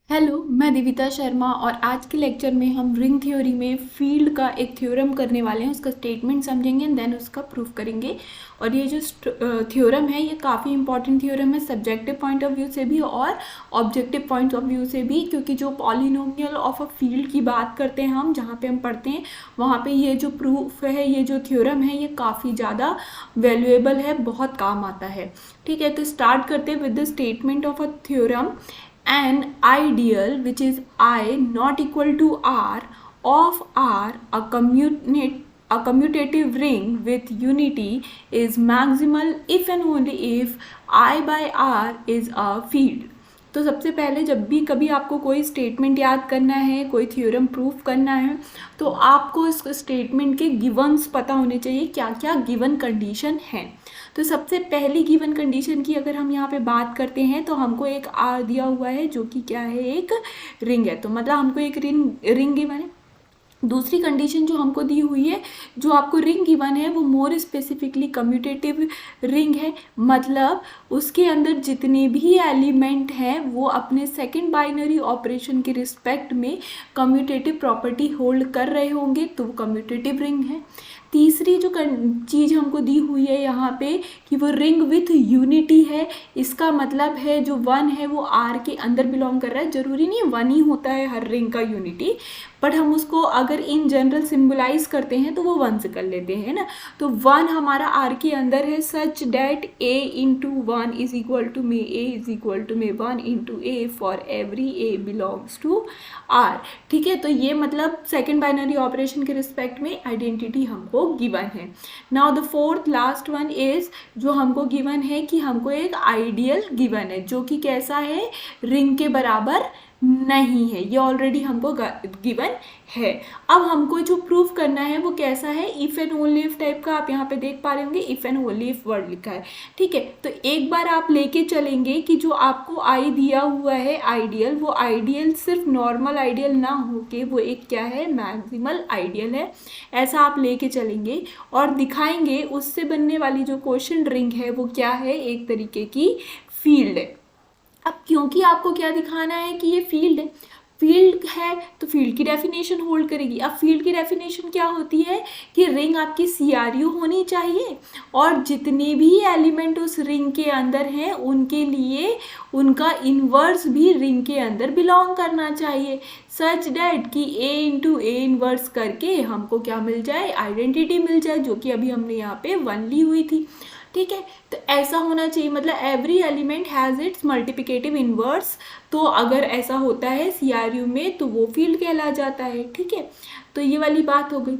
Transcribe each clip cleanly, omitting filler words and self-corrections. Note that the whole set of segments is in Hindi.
हेलो, मैं दिविता शर्मा और आज के लेक्चर में हम रिंग थ्योरी में फील्ड का एक थ्योरम करने वाले हैं। उसका स्टेटमेंट समझेंगे एंड देन उसका प्रूफ करेंगे। और ये जो थ्योरम है ये काफ़ी इंपॉर्टेंट थ्योरम है सब्जेक्टिव पॉइंट ऑफ व्यू से भी और ऑब्जेक्टिव पॉइंट ऑफ व्यू से भी, क्योंकि जो पॉलिनोमियल ऑफ अ फील्ड की बात करते हैं हम जहाँ पे हम पढ़ते हैं वहाँ पे ये जो प्रूफ है, ये जो थ्योरम है ये काफ़ी ज़्यादा वैल्यूएबल है, बहुत काम आता है। ठीक है, तो स्टार्ट करते हैं with the statement of a theorem. An ideal which is I not equal to R of R a commutative ring with unity is maximal if and only if I by R is a field। तो सबसे पहले जब भी कभी आपको कोई स्टेटमेंट याद करना है, कोई थ्योरम प्रूफ करना है, तो आपको इस स्टेटमेंट के गिवन्स पता होने चाहिए, क्या क्या गिवन कंडीशन है। तो सबसे पहली गिवन कंडीशन की अगर हम यहाँ पे बात करते हैं तो हमको एक आर दिया हुआ है जो कि क्या है, एक रिंग है। तो मतलब हमको एक रिंग गिवन है। दूसरी कंडीशन जो हमको दी हुई है, जो आपको रिंग गिवन है वो मोर स्पेसिफिकली कम्यूटेटिव रिंग है, मतलब उसके अंदर जितने भी एलिमेंट हैं वो अपने सेकंड बाइनरी ऑपरेशन के रिस्पेक्ट में कम्यूटेटिव प्रॉपर्टी होल्ड कर रहे होंगे, तो वो कम्यूटेटिव रिंग है। तीसरी जो चीज़ हमको दी हुई है यहाँ पे कि वो रिंग विथ यूनिटी है, इसका मतलब है जो वन है वो आर के अंदर बिलोंग कर रहा है। जरूरी नहीं वन ही होता है हर रिंग का यूनिटी, बट हम उसको अगर इन जनरल सिंबलाइज करते हैं तो वो वन से कर लेते हैं ना। तो वन हमारा आर के अंदर है such that a into one is equal to may a is equal to may one into a for every a belongs to R. ठीक है, तो ये मतलब सेकेंड बाइनरी ऑपरेशन के रिस्पेक्ट में आइडेंटिटी हमको गिवन है। Now the fourth last one is जो हमको गिवन है कि हमको एक आइडियल गिवन है जो कि कैसा है, रिंग के बराबर नहीं है, ये ऑलरेडी हमको गिवन है। अब हमको जो प्रूफ करना है वो कैसा है, if and only if type का। आप यहाँ पे देख पा रहे होंगे if and only if word लिखा है। ठीक है, तो एक बार आप लेके चलेंगे कि जो आपको आई दिया हुआ है आइडियल, वो आइडियल सिर्फ नॉर्मल आइडियल ना होके वो एक क्या है, मैक्सिमल आइडियल है। ऐसा आप लेके चलेंगे और दिखाएंगे उससे बनने वाली जो क्वेश्चन रिंग है वो क्या है, एक तरीके की फील्ड है। अब क्योंकि आपको क्या दिखाना है कि ये फील्ड है, फील्ड है तो फील्ड की डेफिनेशन होल्ड करेगी। अब फील्ड की डेफिनेशन क्या होती है कि रिंग आपकी CRU होनी चाहिए और जितने भी एलिमेंट उस रिंग के अंदर हैं उनके लिए उनका इन्वर्स भी रिंग के अंदर बिलोंग करना चाहिए, सच डैट कि A इंटू ए इन्वर्स करके हमको क्या मिल जाए, आइडेंटिटी मिल जाए, जो कि अभी हमने यहाँ पे वन ली हुई थी। ठीक है, तो ऐसा होना चाहिए, मतलब every element has its multiplicative inverse. तो अगर ऐसा होता है CRU में तो वो फील्ड कहला जाता है। ठीक है, तो ये वाली बात हो गई।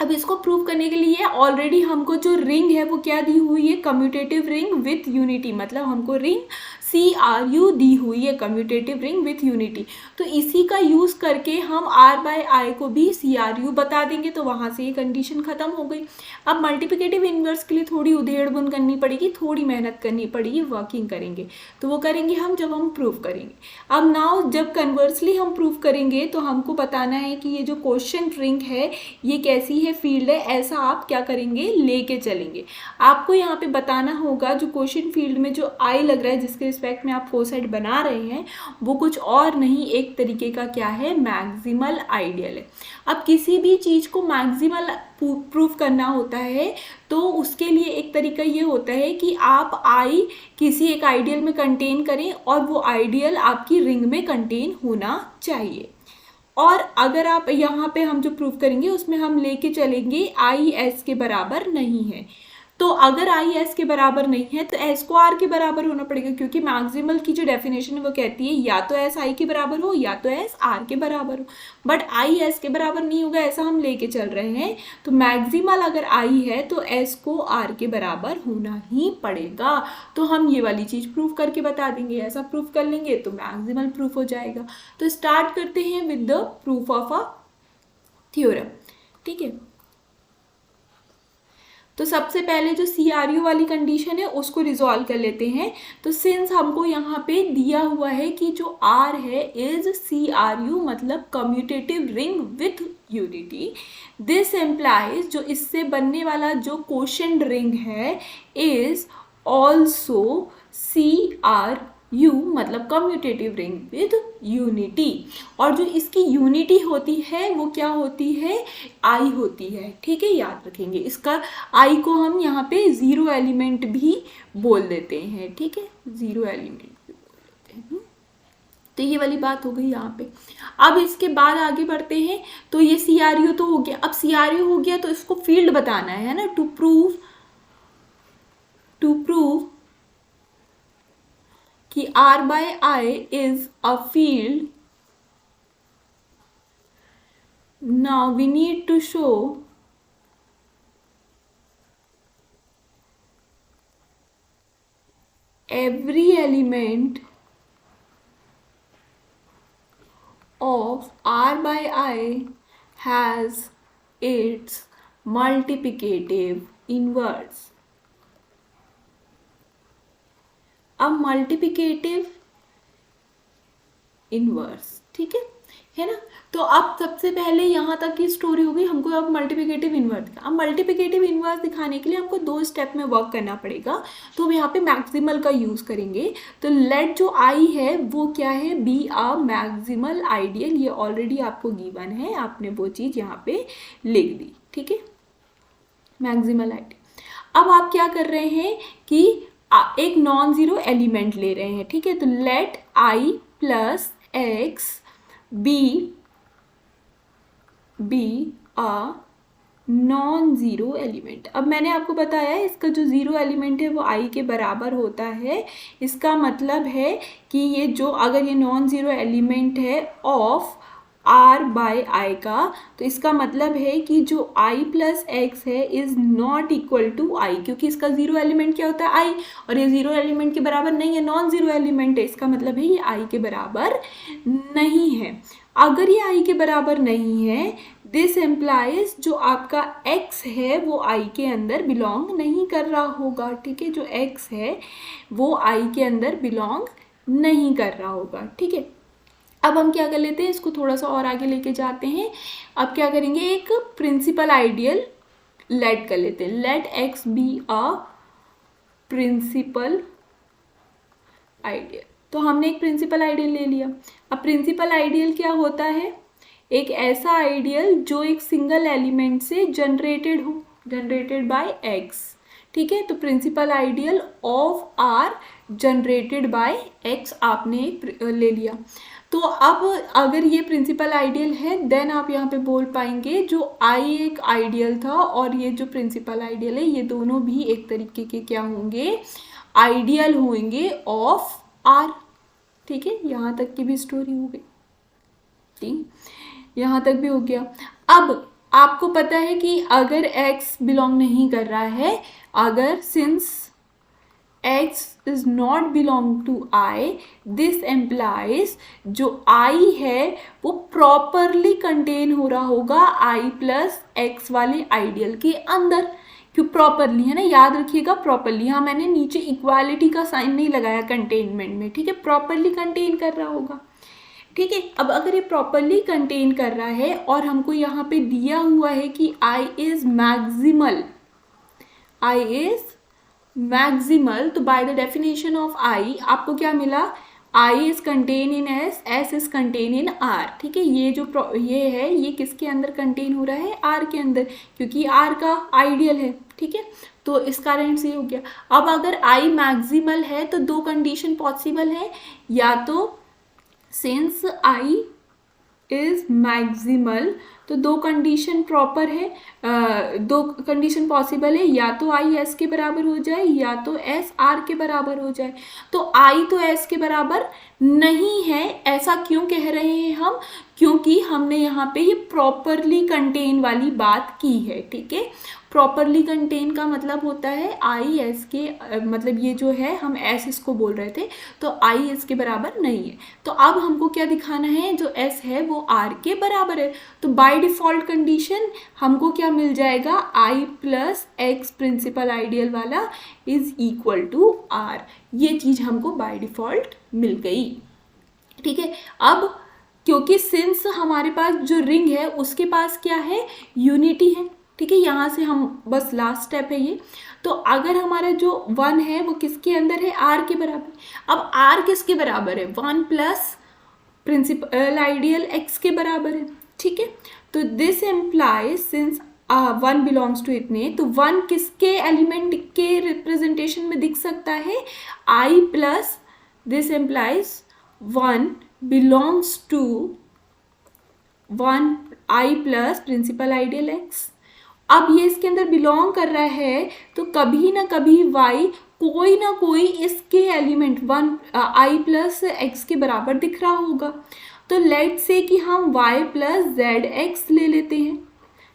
अब इसको प्रूव करने के लिए ऑलरेडी हमको जो रिंग है वो क्या दी हुई है, कम्यूटेटिव रिंग विथ यूनिटी, मतलब हमको रिंग CRU दी हुई है, कम्यूटेटिव रिंग विथ यूनिटी। तो इसी का यूज़ करके हम R बाय I को भी CRU बता देंगे, तो वहाँ से ये कंडीशन ख़त्म हो गई। अब मल्टीप्लिकेटिव इन्वर्स के लिए थोड़ी उधेड़ बुन करनी पड़ेगी, थोड़ी मेहनत करनी पड़ेगी, वर्किंग करेंगे, तो वो करेंगे हम जब हम प्रूव करेंगे। अब नाउ जब कन्वर्सली हम प्रूव करेंगे तो हमको बताना है कि ये जो क्वेश्चन रिंग है ये कैसी है, फील्ड है, ऐसा आप क्या करेंगे, लेके चलेंगे। आपको यहाँ पे बताना होगा जो क्वेश्चन फील्ड में जो आई लग रहा है जिसके रिस्पेक्ट में आप फोसेट बना रहे हैं वो कुछ और नहीं, एक तरीके का क्या है, मैक्सिमल आइडियल है। अब किसी भी चीज़ को मैक्सिमल प्रूफ करना होता है तो उसके लिए एक तरीका ये होता है कि आप आई किसी एक आइडियल में कंटेन करें और वो आइडियल आपकी रिंग में कंटेन होना चाहिए। और अगर आप यहाँ पे हम जो प्रूफ करेंगे उसमें हम लेके चलेंगे आई एस के बराबर नहीं है, तो अगर आई एस के बराबर नहीं है तो एस को आर के बराबर होना पड़ेगा, क्योंकि मैक्सिमल की जो डेफिनेशन है वो कहती है या तो एस आई के बराबर हो या तो एस आर के बराबर हो, बट आई एस के बराबर नहीं होगा, ऐसा हम लेके चल रहे हैं। तो मैक्सिमल अगर आई है तो एस को आर के बराबर होना ही पड़ेगा, तो हम ये वाली चीज़ प्रूफ करके बता देंगे। ऐसा प्रूफ कर लेंगे तो मैक्सिमल प्रूफ हो जाएगा। तो स्टार्ट करते हैं with the proof of a theorem. ठीक है, तो सबसे पहले जो CRU वाली कंडीशन है उसको रिजॉल्व कर लेते हैं। तो सिंस हमको यहाँ पे दिया हुआ है कि जो R है इज CRU, मतलब commutative ring with unity, this implies जो इससे बनने वाला जो क्वोशंट रिंग है इज ऑल्सो CRU। U मतलब कम्यूटेटिव रिंग विद यूनिटी, और जो इसकी यूनिटी होती है वो क्या होती है, I होती है। ठीक है, याद रखेंगे इसका I को हम यहाँ पे ज़ीरो एलिमेंट भी बोल देते हैं। ठीक है, ज़ीरो एलिमेंट भी बोल देते हैं। तो ये वाली बात हो गई यहाँ पे। अब इसके बाद आगे बढ़ते हैं। तो ये सीआरयू तो हो गया। अब सीआरयू हो गया तो इसको फील्ड बताना है ना, टू प्रूव कि R by I is a field. Now we need to show every element of R by I has its multiplicative inverse. अब मल्टीप्लिकेटिव इनवर्स, ठीक है ना। तो अब सबसे पहले यहाँ तक की स्टोरी हो गई, हमको अब मल्टीप्लिकेटिव इनवर्स दिखा। अब मल्टीप्लिकेटिव इनवर्स दिखाने के लिए हमको दो स्टेप में वर्क करना पड़ेगा। तो हम यहाँ पे मैक्सिमल का यूज़ करेंगे। तो लेट जो आई है वो क्या है, बी अ मैक्सिमल आइडियल। ये ऑलरेडी आपको गिवन है, आपने वो चीज़ यहाँ पे लिख दी। ठीक है, मैक्सिमल आइडियल। अब आप क्या कर रहे हैं कि एक नॉन ज़ीरो एलिमेंट ले रहे हैं। ठीक है, तो let I plus x be a non zero element. अब मैंने आपको बताया इसका जो ज़ीरो एलिमेंट है वो आई के बराबर होता है। इसका मतलब है कि ये जो अगर ये नॉन ज़ीरो एलिमेंट है ऑफ R बाय I का, तो इसका मतलब है कि जो I प्लस एक्स है is not equal to I, क्योंकि इसका ज़ीरो एलिमेंट क्या होता है I, और ये ज़ीरो एलिमेंट के बराबर नहीं है, नॉन ज़ीरो एलिमेंट है। इसका मतलब है ये I के बराबर नहीं है। अगर ये I के बराबर नहीं है, दिस एम्प्लाइज जो आपका X है वो I के अंदर बिलोंग नहीं कर रहा होगा। ठीक है, जो X है वो I के अंदर बिलोंग नहीं कर रहा होगा। ठीक है, अब हम क्या कर लेते हैं, इसको थोड़ा सा और आगे लेके जाते हैं। अब क्या करेंगे, एक प्रिंसिपल आइडियल लेट कर लेते हैं। Let x be a principal ideal. तो हमने एक प्रिंसिपल आइडियल ले लिया। अब प्रिंसिपल आइडियल क्या होता है, एक ऐसा आइडियल जो एक सिंगल एलिमेंट से जनरेटेड हो, जनरेटेड बाय एक्स। ठीक है, तो principal ideal of R generated by x आपने ले लिया। तो अब अगर ये प्रिंसिपल आइडियल है देन आप यहाँ पे बोल पाएंगे जो आई एक आइडियल था और ये जो प्रिंसिपल आइडियल है ये दोनों भी एक तरीके के क्या होंगे, आइडियल होंगे ऑफ आर। ठीक है, यहाँ तक की भी स्टोरी हो गई। ठीक, यहाँ तक भी हो गया। अब आपको पता है कि अगर x बिलोंग नहीं कर रहा है, अगर since x is not belong to I, this implies जो I है वो प्रॉपरली कंटेन हो रहा होगा I प्लस एक्स वाले आइडियल के अंदर। क्यों प्रॉपरली है ना, याद रखिएगा प्रॉपरली। हाँ, मैंने नीचे इक्वालिटी का साइन नहीं लगाया कंटेनमेंट में। ठीक है, प्रॉपरली कंटेन कर रहा होगा। ठीक है, अब अगर ये प्रॉपरली कंटेन कर रहा है और हमको यहाँ पे दिया हुआ है कि I is maximal, I is maximal, तो by the definition of I आपको क्या मिला, I is contain in S, S is contain in R। ठीक है, ये जो ये है ये किसके अंदर कंटेन हो रहा है, R के अंदर, क्योंकि R का आइडियल है। ठीक है, तो इस कारण से हो गया। अब अगर I मैक्सिमल है तो दो कंडीशन पॉसिबल है, या तो सिंस I इज मैक्सिमल तो दो कंडीशन प्रॉपर है, दो कंडीशन पॉसिबल है, या तो I S के बराबर हो जाए या तो S R के बराबर हो जाए। तो I तो S के बराबर नहीं है, ऐसा क्यों कह रहे हैं हम, क्योंकि हमने यहाँ पे ये प्रॉपरली कंटेन वाली बात की है। ठीक है, प्रॉपरली कंटेन का मतलब होता है I S के मतलब ये जो है हम S इसको बोल रहे थे, तो I S के बराबर नहीं है। तो अब हमको क्या दिखाना है, जो S है वो R के बराबर है। तो बाय डिफ़ॉल्ट कंडीशन हमको क्या मिल जाएगा, I plus x principal ideal वाला इज इक्वल टू R। ये चीज़ हमको बाय डिफ़ॉल्ट मिल गई। ठीक है, अब क्योंकि सिंस हमारे पास जो रिंग है उसके पास क्या है, यूनिटी है। ठीक है, यहाँ से हम बस लास्ट स्टेप है ये। तो अगर हमारा जो 1 है वो किसके अंदर है, r के बराबर। अब r किसके बराबर है, 1 प्लस प्रिंसिपल आइडियल x के बराबर है। ठीक है, तो this implies since 1 belongs to इतने, तो 1 किसके एलिमेंट के रिप्रेजेंटेशन में दिख सकता है, i plus, this implies 1 belongs to 1 i plus principal ideal x। अब ये इसके अंदर बिलोंग कर रहा है, तो कभी ना कभी y कोई ना कोई इसके एलिमेंट 1 i प्लस एक्स के बराबर दिख रहा होगा। तो लेट से कि हम y प्लस जेड एक्स ले लेते हैं।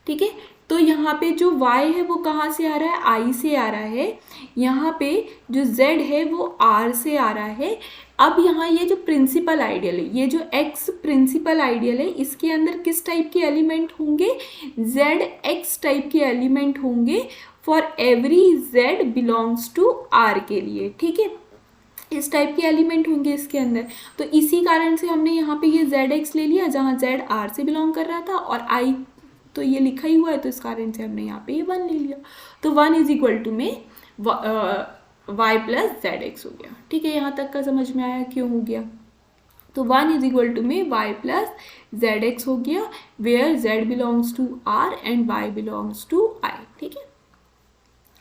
ठीक है, तो यहाँ पे जो y है वो कहाँ से आ रहा है, i से आ रहा है। यहाँ पे जो z है वो r से आ रहा है। अब यहाँ ये जो प्रिंसिपल आइडियल है, ये जो x प्रिंसिपल आइडियल है, इसके अंदर किस टाइप के एलिमेंट होंगे, z x टाइप के एलिमेंट होंगे for every z belongs to r के लिए। ठीक है, इस टाइप के एलिमेंट होंगे इसके अंदर। तो इसी कारण से हमने यहाँ पे ये जेड एक्स ले लिया, जहाँ जेड आर से बिलोंग कर रहा था और आई तो ये लिखा ही हुआ है, तो इस कारण से हमने यहाँ पे ये 1 ले लिया। तो 1 इज इक्वल टू में वाई प्लस जेड एक्स हो गया। ठीक है, यहाँ तक का समझ में आया क्यों हो गया। तो 1 इज इक्वल टू में वाई प्लस जेड एक्स हो गया, where Z belongs to R and Y belongs to I. ठीक है,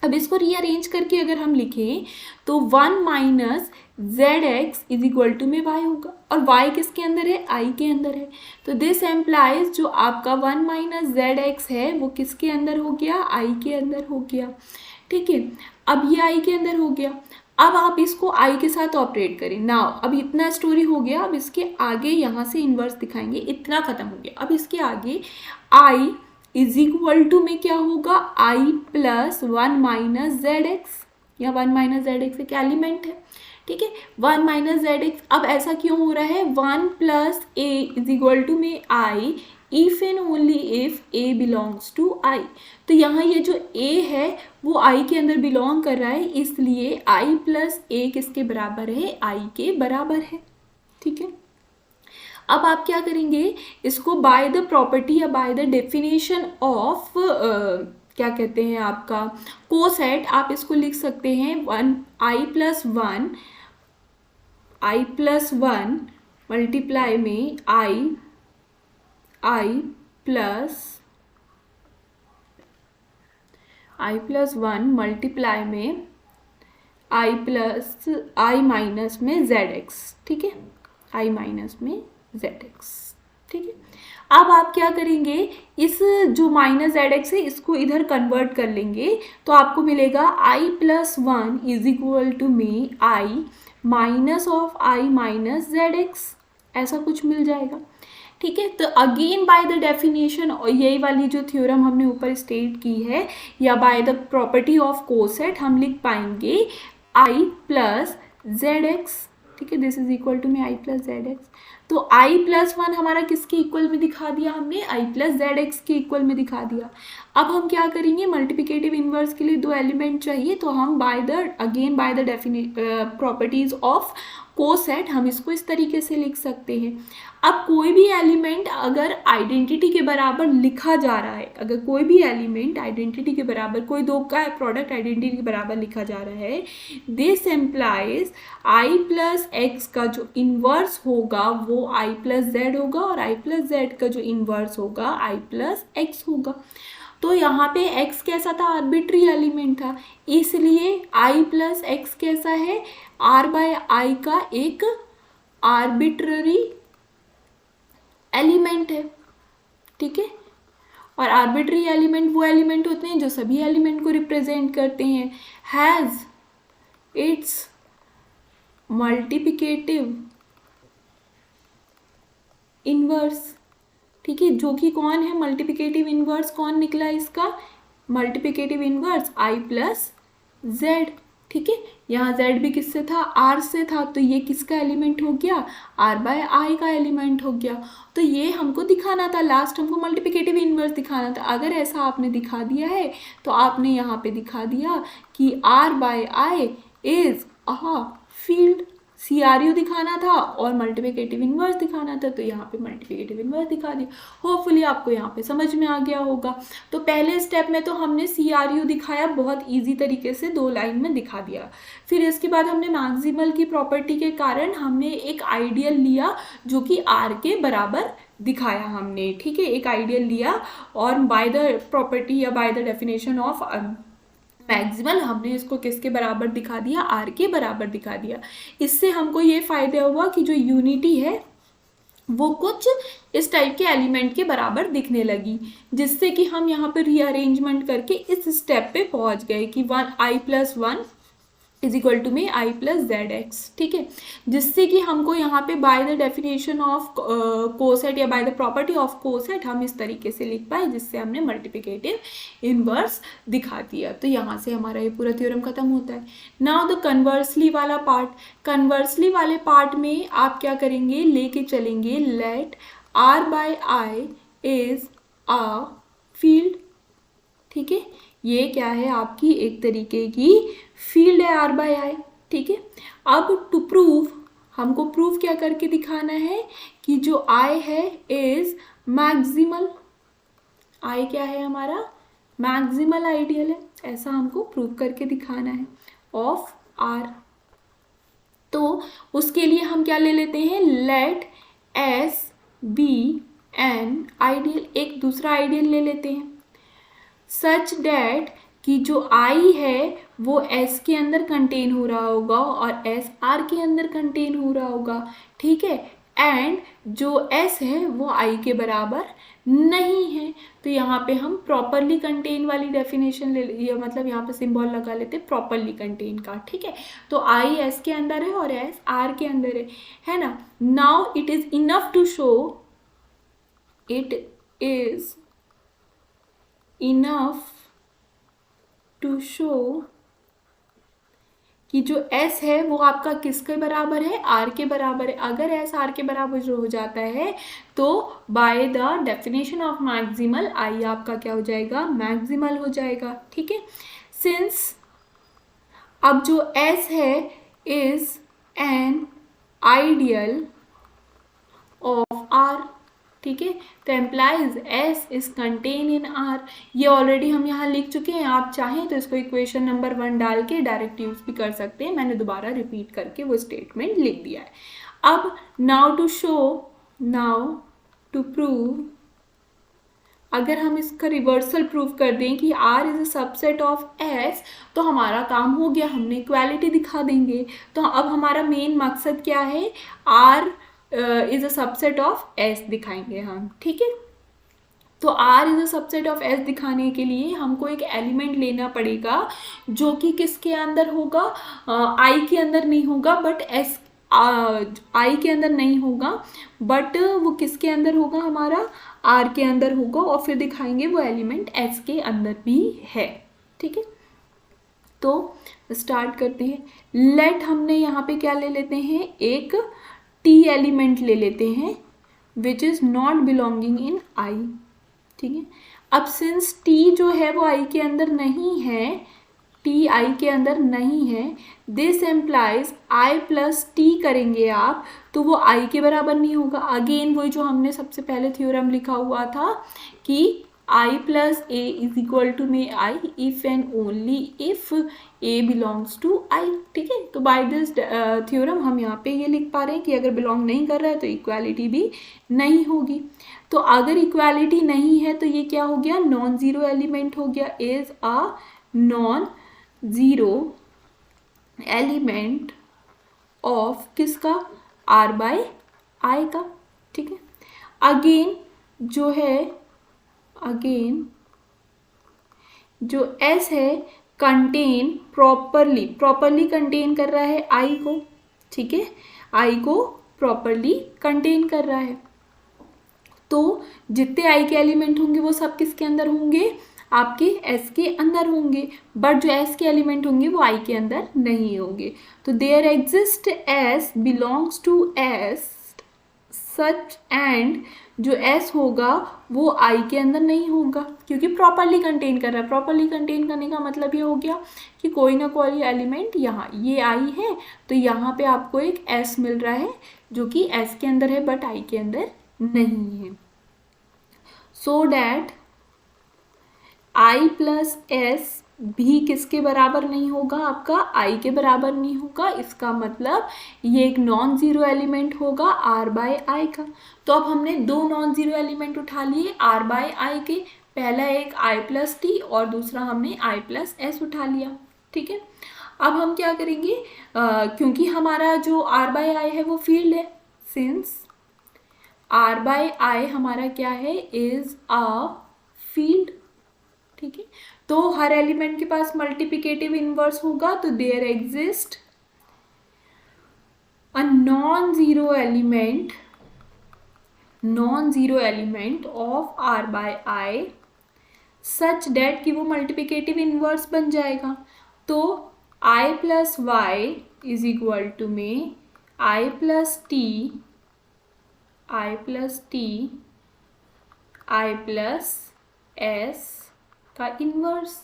अब इसको रीअरेंज करके अगर हम लिखें तो 1 minus z x is equal to में y होगा, और y किसके अंदर है, i के अंदर है। तो दिस एम्प्लाइज जो आपका 1 माइनस जेड एक्स है वो किसके अंदर हो गया, i के अंदर हो गया। ठीक है, अब ये i के अंदर हो गया। अब आप इसको i के साथ ऑपरेट करें ना। अब इतना स्टोरी हो गया, अब इसके आगे यहाँ से इन्वर्स दिखाएंगे, इतना खत्म हो गया। अब इसके आगे i इज इक्वल टू में क्या होगा, i plus 1 minus z x, या 1 माइनस जेड एक्स एक एलिमेंट है। ठीक है, 1 माइनस जेड एक्स। अब ऐसा क्यों हो रहा है, 1 plus a is equal to में i if and only if a belongs to i। तो यहाँ ये जो a है वो i के अंदर बिलोंग कर रहा है, इसलिए i प्लस a किसके बराबर है, i के बराबर है। ठीक है, अब आप क्या करेंगे, इसको बाय द प्रॉपर्टी या बाय द डेफिनेशन ऑफ क्या कहते हैं आपका कोसेट, आप इसको लिख सकते हैं 1 i प्लस 1 मल्टीप्लाई में i प्लस 1 मल्टीप्लाई में i माइनस में जेड एक्स। ठीक है, i माइनस में जेड एक्स। ठीक है, अब आप क्या करेंगे, इस जो माइनस जेड एक्स है इसको इधर कन्वर्ट कर लेंगे, तो आपको मिलेगा i plus 1 is equal to में i minus of i minus z x, ऐसा कुछ मिल जाएगा। ठीक है, तो अगेन बाय द डेफिनेशन, और यही वाली जो थ्योरम हमने ऊपर स्टेट की है, या by the property of coset हम लिख पाएंगे i प्लस जेड एक्स। ठीक है, दिस इज इक्वल टू में i प्लस जेड एक्स। तो i प्लस 1 हमारा किसके इक्वल में दिखा दिया हमने, i प्लस जेड एक्स के इक्वल में दिखा दिया। अब हम क्या करेंगे, मल्टीप्लिकेटिव इन्वर्स के लिए 2 एलिमेंट चाहिए, तो हम by the properties of coset हम इसको इस तरीके से लिख सकते हैं। अब कोई भी एलिमेंट अगर आइडेंटिटी के बराबर लिखा जा रहा है, अगर कोई भी एलिमेंट आइडेंटिटी के बराबर, कोई दो का प्रोडक्ट आइडेंटिटी के बराबर लिखा जा रहा है, this employees i plus x का जो इन्वर्स होगा वो i प्लस जेड होगा, और i प्लस जेड का जो इन्वर्स होगा i प्लस एक्स होगा। तो यहाँ पे x कैसा था, आर्बिट्री एलिमेंट था, इसलिए i प्लस एक्स कैसा है, r बाय i का एक आर्बिट्ररी एलिमेंट है। ठीक है, और आर्बिट्री एलिमेंट वो एलिमेंट होते हैं जो सभी एलिमेंट को रिप्रेजेंट करते हैं, हैज़ इट्स मल्टीप्लिकेटिव इनवर्स। ठीक है, जो कि कौन है, मल्टीप्लिकेटिव इनवर्स कौन निकला इसका, multiplicative inverse i plus Z. ठीक है, यहाँ z भी किससे था, r से था, तो ये किसका एलिमेंट हो गया, r बाय i का एलिमेंट हो गया। तो ये हमको दिखाना था, लास्ट हमको मल्टीप्लिकेटिव इनवर्स दिखाना था। अगर ऐसा आपने दिखा दिया है तो आपने यहाँ पे दिखा दिया कि r by i is a field. CRU दिखाना था और मल्टीप्लिकेटिव इन्वर्स दिखाना था, तो यहाँ पे मल्टीप्लिकेटिव इन्वर्स दिखा दिया। होपफुली आपको यहाँ पे समझ में आ गया होगा। तो पहले स्टेप में तो हमने CRU दिखाया, बहुत ईजी तरीके से 2 लाइन में दिखा दिया। फिर इसके बाद हमने मैक्सिमल की प्रॉपर्टी के कारण हमने एक आइडियल लिया जो कि R के बराबर दिखाया हमने, ठीक है, एक आइडियल लिया और बाय द प्रॉपर्टी या by the definition of maximal हमने इसको किसके बराबर दिखा दिया, R के बराबर दिखा दिया। इससे हमको ये फायदा हुआ कि जो यूनिटी है वो कुछ इस टाइप के एलिमेंट के बराबर दिखने लगी, जिससे कि हम यहाँ पे रीअरेंजमेंट करके इस स्टेप पे पहुँच गए कि 1i+1 इज इक्वल टू में i+zx, ठीक है, जिससे कि हमको यहाँ पे by the definition of coset या by the property of coset हम इस तरीके से लिख पाए, जिससे हमने मल्टीप्लिकेटिव इनवर्स दिखा दिया। तो यहाँ से हमारा ये पूरा थ्योरम खत्म होता है। नाउ द कन्वर्सली वाला पार्ट, कन्वर्सली वाले पार्ट में आप क्या करेंगे, लेके चलेंगे late R/I is a field, ठीक है, ये क्या है आपकी एक तरीके की फील्ड है R/I, ठीक है। अब टू प्रूव, हमको प्रूव क्या करके दिखाना है कि जो I है इज मैक्सिमल, I क्या है हमारा मैक्सिमल आइडियल है, ऐसा हमको प्रूव करके दिखाना है ऑफ R। तो उसके लिए हम क्या ले लेते हैं, let S be an ideal, एक दूसरा आइडियल ले लेते हैं सच डैट कि जो I है वो S के अंदर कंटेन हो रहा होगा और S R के अंदर कंटेन हो रहा होगा, ठीक है, एंड जो S है वो I के बराबर नहीं है। तो यहाँ पे हम प्रॉपरली कंटेन वाली डेफिनेशन ले, या मतलब यहाँ पे सिंबल लगा लेते प्रॉपरली कंटेन का, ठीक है। तो I S के अंदर है और S R के अंदर है ना। Now it is enough to show, it is enough to show कि जो S है वो आपका किसके बराबर है, R के बराबर है। अगर S R के बराबर जो हो जाता है तो by the definition of maximal I आपका क्या हो जाएगा, मैक्सिमल हो जाएगा, ठीक है। सिंस अब जो S है is an ideal of R, ठीक है, तो implies S is contain in R। ये ऑलरेडी हम यहाँ लिख चुके हैं, आप चाहें तो इसको इक्वेशन नंबर 1 डाल के डायरेक्ट यूज भी कर सकते हैं, मैंने दोबारा रिपीट करके वो स्टेटमेंट लिख दिया है। अब now to show, now to prove, अगर हम इसका रिवर्सल प्रूव कर दें कि R is a subset of S, तो हमारा काम हो गया, हमने इक्वालिटी दिखा देंगे। तो अब हमारा मेन मकसद क्या है, R is a subset of S दिखाएंगे हम, ठीक है। तो R is a subset of S दिखाने के लिए हमको एक एलिमेंट लेना पड़ेगा जो कि किसके अंदर होगा, I के अंदर नहीं होगा, बट I के अंदर नहीं होगा, बट वो किसके अंदर होगा, हमारा R के अंदर होगा, और फिर दिखाएंगे वो एलिमेंट S के अंदर भी है, ठीक है। तो स्टार्ट करते हैं। लेट हमने यहाँ पे क्या ले लेते हैं, एक T एलिमेंट ले लेते हैं which is not belonging in I, ठीक है। अब सिंस T जो है वो I के अंदर नहीं है, T I के अंदर नहीं है, दिस एम्प्लाइज I+T करेंगे आप तो वो I के बराबर नहीं होगा। अगेन वही जो हमने सबसे पहले थ्योरम लिखा हुआ था कि I+A इज इक्वल टू में I if and only if A belongs to I, ठीक है। तो बाय दिस थ्योरम हम यहाँ पे ये लिख पा रहे हैं कि अगर बिलोंग नहीं कर रहा है तो इक्वालिटी भी नहीं होगी। तो अगर इक्वालिटी नहीं है तो ये क्या हो गया, नॉन जीरो एलिमेंट हो गया, is a non zero element of किसका, R/I का, ठीक है। अगेन जो है, अगेन जो S है कंटेन प्रॉपरली कंटेन कर रहा है I को, ठीक है, I को प्रॉपरली कंटेन कर रहा है। तो जितने I के एलिमेंट होंगे वो सब किसके अंदर होंगे, आपके S के अंदर होंगे, बट जो S के एलिमेंट होंगे वो I के अंदर नहीं होंगे। तो there exist S belongs to S such and जो S होगा वो I के अंदर नहीं होगा, क्योंकि प्रॉपरली कंटेन कर रहा है। प्रॉपरली कंटेन करने का मतलब ये हो गया कि कोई ना कोई एलिमेंट यहाँ, ये I है तो यहाँ पे आपको एक S मिल रहा है जो कि S के अंदर है बट I के अंदर नहीं है। So that I plus S भी किसके बराबर नहीं होगा, आपका I के बराबर नहीं होगा। इसका मतलब ये एक नॉन ज़ीरो एलिमेंट होगा R बाय I का। तो अब हमने दो नॉन ज़ीरो एलिमेंट उठा लिए R बाय I के, पहला एक I प्लस T और दूसरा हमने I प्लस S उठा लिया। ठीक है, अब हम क्या करेंगे, क्योंकि हमारा जो R बाय I है वो फील्ड है, सिंस R बाय I हमारा क्या है, इज अ फील्ड। ठीक है, तो हर एलिमेंट के पास मल्टीप्लिकेटिव इनवर्स होगा, तो there exist a non zero element of R by I such that कि वो मल्टीप्लिकेटिव इनवर्स बन जाएगा। तो I plus y is equal to में I plus t I plus S का इन्वर्स,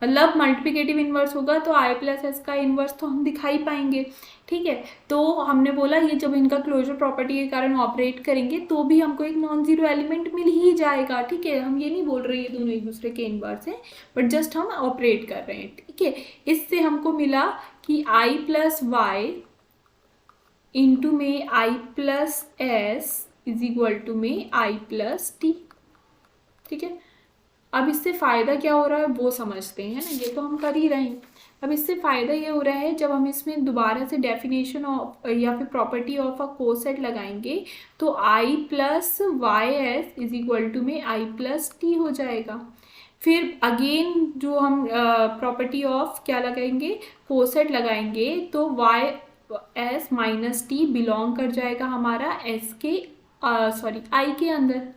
मतलब मल्टीप्लिकेटिव इन्वर्स होगा तो I प्लस S का इन्वर्स तो हम दिखा ही पाएंगे। ठीक है, तो हमने बोला ये जब इनका क्लोजर प्रॉपर्टी के कारण ऑपरेट करेंगे तो भी हमको एक नॉन जीरो एलिमेंट मिल ही जाएगा। ठीक है, हम ये नहीं बोल रहे ये दोनों एक दूसरे के इन्वर्स हैं, बट जस्ट हम ऑपरेट कर रहे हैं। ठीक है, इससे हमको मिला कि I प्लस वाई इंटू में I plus S is equal to में I प्लस टी। ठीक है, अब इससे फ़ायदा क्या हो रहा है वो समझते हैं ना, ये तो हम कर ही रहे हैं। अब इससे फ़ायदा ये हो रहा है जब हम इसमें दोबारा से डेफिनेशन ऑफ या फिर प्रॉपर्टी ऑफ अ कोसेट लगाएंगे तो I plus y s is equal to में I प्लस टी हो जाएगा। फिर अगेन जो हम प्रॉपर्टी ऑफ क्या लगाएंगे, कोसेट लगाएंगे, तो y s minus t belong कर जाएगा हमारा एस के आई के अंदर।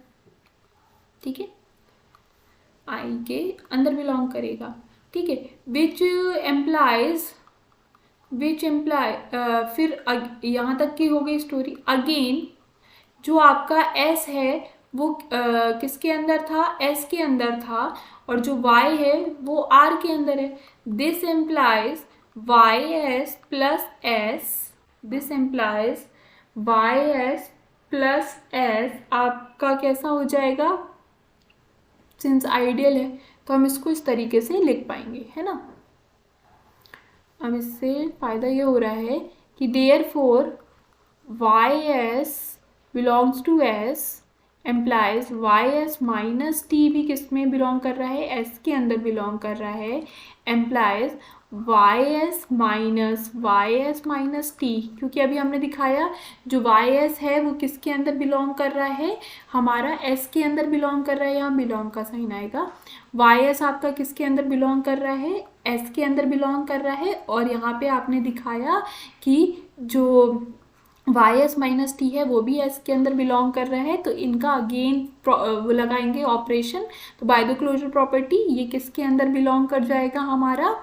ठीक है, आई के अंदर बिलोंग करेगा। ठीक है, विच एम्प्लाइज फिर यहाँ तक की हो गई स्टोरी। अगेन जो आपका एस है वो किसके अंदर था, एस के अंदर था, और जो वाई है वो आर के अंदर है। This implies y s plus s, this implies y s plus s आपका कैसा हो जाएगा, सिंस आइडियल है तो हम इसको इस तरीके से लिख पाएंगे, है ना। अब इससे फ़ायदा ये हो रहा है कि therefore y s belongs to s implies y s minus t भी किस में बिलोंग कर रहा है, एस के अंदर बिलोंग कर रहा है, implies y s minus t, क्योंकि अभी हमने दिखाया जो वाई एस है वो किसके अंदर बिलोंग कर रहा है, हमारा एस के अंदर बिलोंग कर रहा है। यहाँ बिलोंग का साइन आएगा। वाई एस आपका किसके अंदर बिलोंग कर रहा है, एस के अंदर बिलोंग कर रहा है, और यहाँ पे आपने दिखाया कि जो वाई एस माइनस टी है वो भी एस के अंदर बिलोंग कर रहा है, तो इनका अगेन लगाएंगे ऑपरेशन। तो बाय द क्लोजर प्रॉपर्टी ये किसके अंदर बिलोंग कर जाएगा, हमारा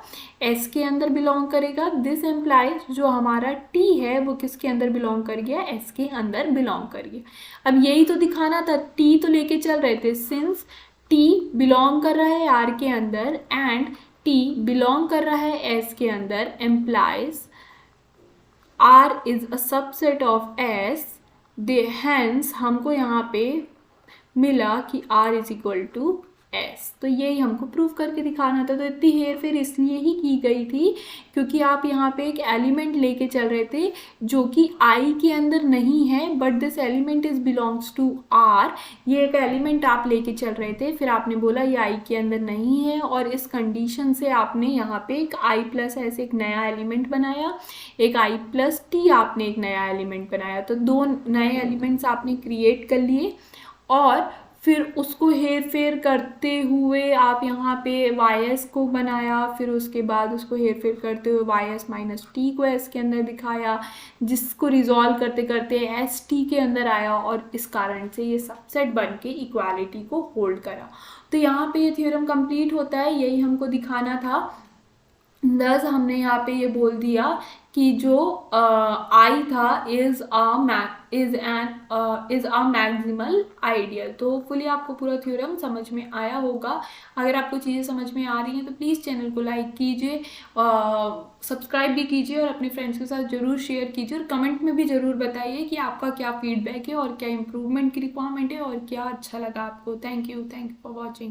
एस के अंदर बिलोंग करेगा। दिस एम्प्लाइज जो हमारा टी है वो किसके अंदर बिलोंग कर गया, एस के अंदर बिलोंग कर गया। अब यही तो दिखाना था, टी तो लेके चल रहे थे, सिंस टी बिलोंग कर रहा है आर के अंदर एंड टी बिलोंग कर रहा है एस के अंदर, employees R is a subset of S, hence हमको यहाँ पे मिला कि R is equal to S। तो यही हमको प्रूव करके दिखाना था। तो इतनी हेर फेर इसलिए ही की गई थी क्योंकि आप यहाँ पे एक एलिमेंट लेके चल रहे थे जो कि I के अंदर नहीं है, but this element is belongs to R। ये एक एलिमेंट आप लेके चल रहे थे, फिर आपने बोला ये I के अंदर नहीं है, और इस कंडीशन से आपने यहाँ पे एक I प्लस ऐसे एक नया एलिमेंट बनाया, एक I प्लस टी आपने एक नया एलिमेंट बनाया। तो दो नए एलिमेंट्स आपने क्रिएट कर लिए और फिर उसको हेर फेर करते हुए आप यहाँ पे वाई एस को बनाया, फिर उसके बाद उसको हेर फेर करते हुए वाई एस माइनस टी को एस के अंदर दिखाया, जिसको रिजॉल्व करते करते एस टी के अंदर आया, और इस कारण से ये सबसेट बन के इक्वालिटी को होल्ड करा। तो यहाँ पे ये थ्योरम कंप्लीट होता है, यही हमको दिखाना था। दस हमने यहाँ पे ये बोल दिया कि जो आई था इज अ मैक्सिमल आइडियल। तो होपफुली आपको पूरा थ्योरम समझ में आया होगा। अगर आपको चीज़ें समझ में आ रही हैं तो प्लीज़ चैनल को लाइक कीजिए, सब्सक्राइब भी कीजिए और अपने फ्रेंड्स के साथ ज़रूर शेयर कीजिए, और कमेंट में भी ज़रूर बताइए कि आपका क्या फीडबैक है और क्या इम्प्रूवमेंट की रिक्वायरमेंट है और क्या अच्छा लगा आपको। Thank you for watching.